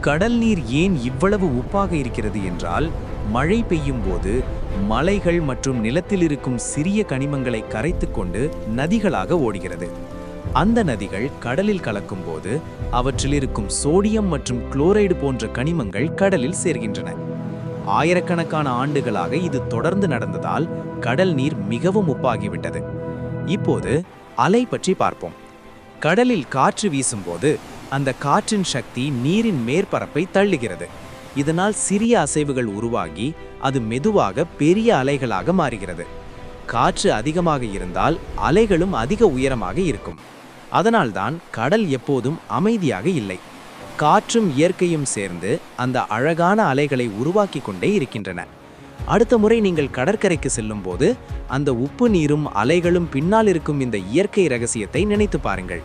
கடல் நீர் ஏன் இவ்வளவு உப்பாக இருக்கிறது என்றால், மழை பெய்யும் போது மலைகள் மற்றும் நிலத்தில் இருக்கும் சிறிய கனிமங்களை கரைத்துக்கொண்டு நதிகளாக ஓடுகிறது. அந்த நதிகள் கடலில் கலக்கும்போது அவற்றில் இருக்கும் சோடியம் மற்றும் குளோரைடு போன்ற கனிமங்கள் கடலில் சேர்கின்றன. ஆயிரக்கணக்கான ஆண்டுகளாக இது தொடர்ந்து நடந்ததால் கடல் நீர் மிகவும் உப்பாகிவிட்டது. இப்போது அலை பற்றி பார்ப்போம். கடலில் காற்று வீசும்போது அந்த காற்றின் சக்தி நீரின் மேற்பரப்பை தள்ளுகிறது. இதனால் சிறிய அசைவுகள் உருவாகி அது மெதுவாக பெரிய அலைகளாக மாறுகிறது. காற்று அதிகமாக இருந்தால் அலைகளும் அதிக உயரமாக இருக்கும். அதனால்தான் கடல் எப்போதும் அமைதியாக இல்லை. காற்றும் இயற்கையும் சேர்ந்து அந்த அழகான அலைகளை உருவாக்கி கொண்டே இருக்கின்றன. அடுத்த முறை நீங்கள் கடற்கரைக்கு செல்லும்போது அந்த உப்பு நீரும் அலைகளும் பின்னால் இருக்கும் இந்த இயற்கை ரகசியத்தை நினைத்து பாருங்கள்.